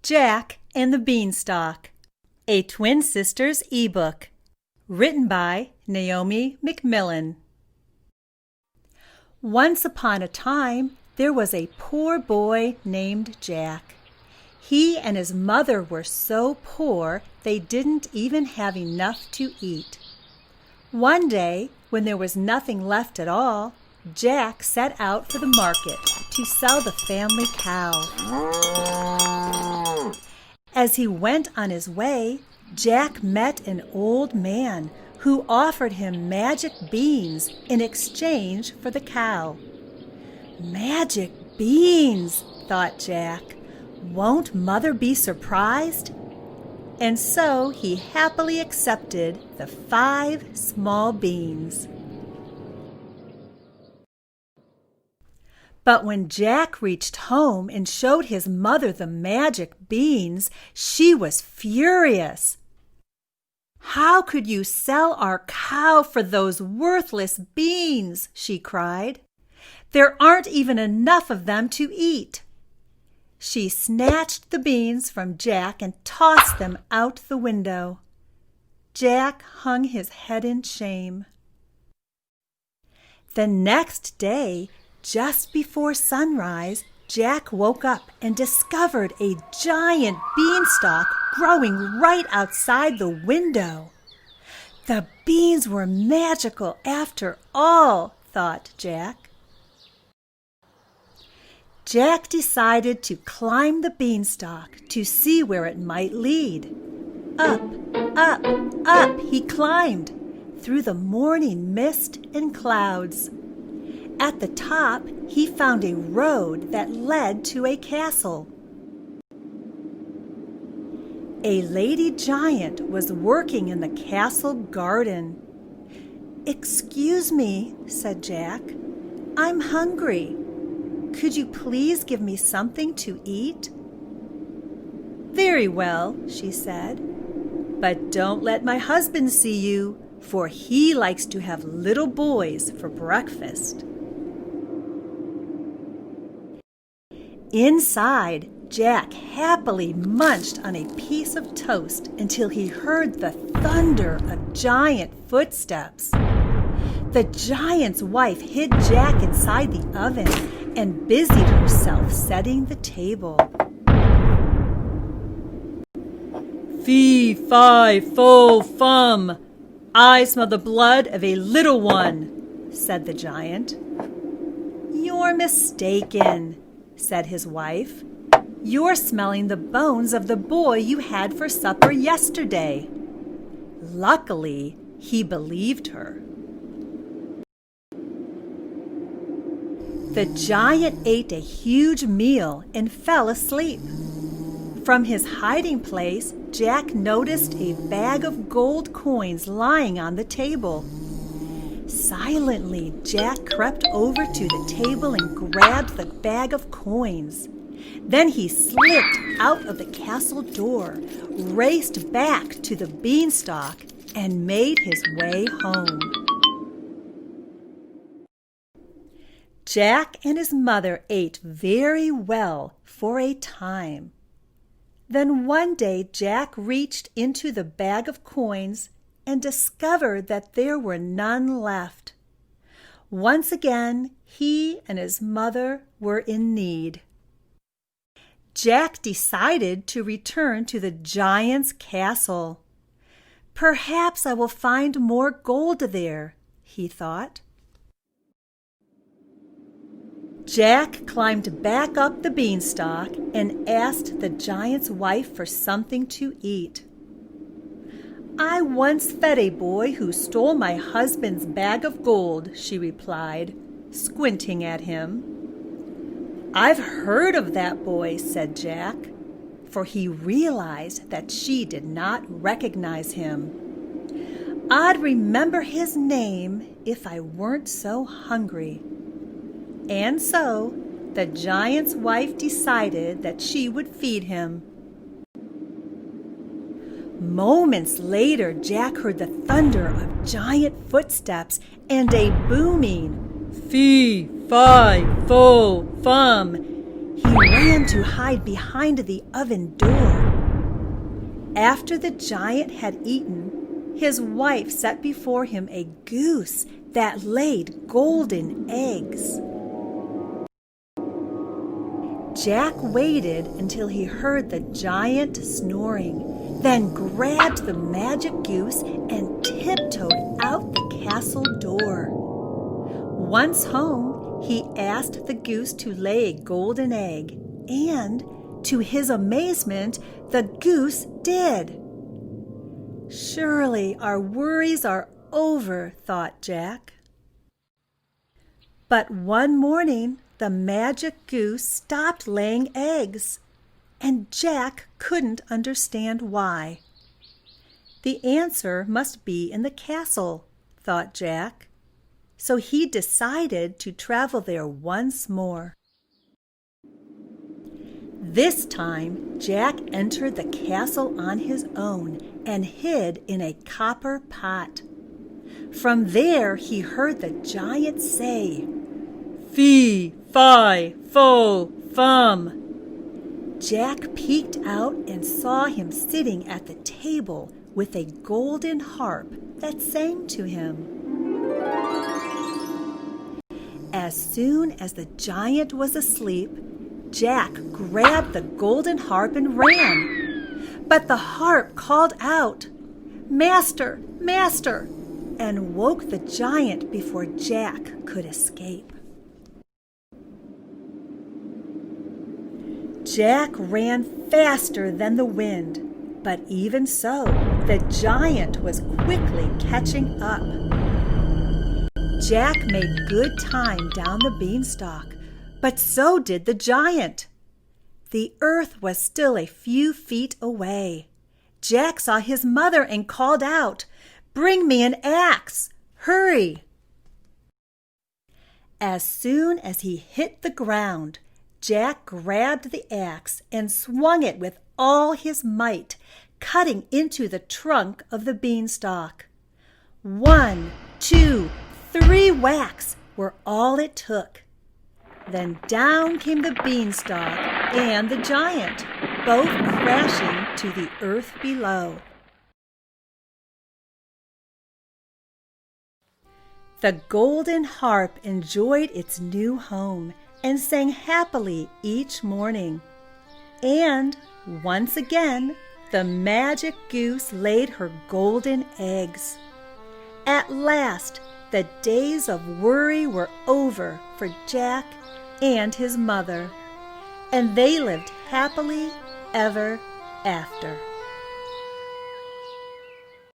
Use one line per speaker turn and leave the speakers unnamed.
Jack and the Beanstalk, a twin sisters ebook, written by Naomi Macmillan. Once upon a time, there was a poor boy named Jack. He and his mother were so poor they didn't even have enough to eat. One day, when there was nothing left at all, Jack set out for the market to sell the family cow. As he went on his way, Jack met an old man who offered him magic beans in exchange for the cow. Magic beans, thought Jack. Won't Mother be surprised? And so he happily accepted the 5 small beans. But when Jack reached home and showed his mother the magic beans, she was furious. "How could you sell our cow for those worthless beans?" she cried. "There aren't even enough of them to eat." She snatched the beans from Jack and tossed them out the window. Jack hung his head in shame. The next day, just before sunrise, Jack woke up and discovered a giant beanstalk growing right outside the window. The beans were magical after all, thought Jack. Jack decided to climb the beanstalk to see where it might lead. Up, up, up he climbed, through the morning mist and clouds. At the top, he found a road that led to a castle. A lady giant was working in the castle garden. "Excuse me," said Jack. "I'm hungry. Could you please give me something to eat?" "Very well," she said. "But don't let my husband see you, for he likes to have little boys for breakfast." Inside, Jack happily munched on a piece of toast until he heard the thunder of giant footsteps. The giant's wife hid Jack inside the oven and busied herself setting the table. "Fee, fi, fo, fum! I smell the blood of a little one," said the giant. "You're mistaken," said his wife. "You're smelling the bones of the boy you had for supper yesterday." Luckily, he believed her. The giant ate a huge meal and fell asleep. From his hiding place, Jack noticed a bag of gold coins lying on the table. Silently, Jack crept over to the table and grabbed the bag of coins. Then he slipped out of the castle door, raced back to the beanstalk, and made his way home. Jack and his mother ate very well for a time. Then one day Jack reached into the bag of coins and discovered that there were none left. Once again, he and his mother were in need. Jack decided to return to the giant's castle. "Perhaps I will find more gold there," he thought. Jack climbed back up the beanstalk and asked the giant's wife for something to eat. "I once fed a boy who stole my husband's bag of gold," she replied, squinting at him. "I've heard of that boy," said Jack, for he realized that she did not recognize him. "I'd remember his name if I weren't so hungry." And so the giant's wife decided that she would feed him. Moments later, Jack heard the thunder of giant footsteps and a booming "Fee, fi, fo, fum," He ran to hide behind the oven door. After the giant had eaten, his wife set before him a goose that laid golden eggs. Jack waited until he heard the giant snoring, then grabbed the magic goose and tiptoed out the castle door. Once home, he asked the goose to lay a golden egg, and, to his amazement, the goose did. Surely our worries are over, thought Jack. But one morning, the magic goose stopped laying eggs, and Jack couldn't understand why. The answer must be in the castle, thought Jack, so he decided to travel there once more. This time, Jack entered the castle on his own and hid in a copper pot. From there he heard the giant say, "Fee, fi, fo, fum." Jack peeked out and saw him sitting at the table with a golden harp that sang to him. As soon as the giant was asleep, Jack grabbed the golden harp and ran. But the harp called out, "Master, master," and woke the giant before Jack could escape. Jack ran faster than the wind, but even so, the giant was quickly catching up. Jack made good time down the beanstalk, but so did the giant. The earth was still a few feet away. Jack saw his mother and called out, "Bring me an axe! Hurry!" As soon as he hit the ground, Jack grabbed the axe and swung it with all his might, cutting into the trunk of the beanstalk. 1, 2, 3 whacks were all it took. Then down came the beanstalk and the giant, both crashing to the earth below. The golden harp enjoyed its new home and sang happily each morning. And once again, the magic goose laid her golden eggs. At last, the days of worry were over for Jack and his mother, and they lived happily ever after.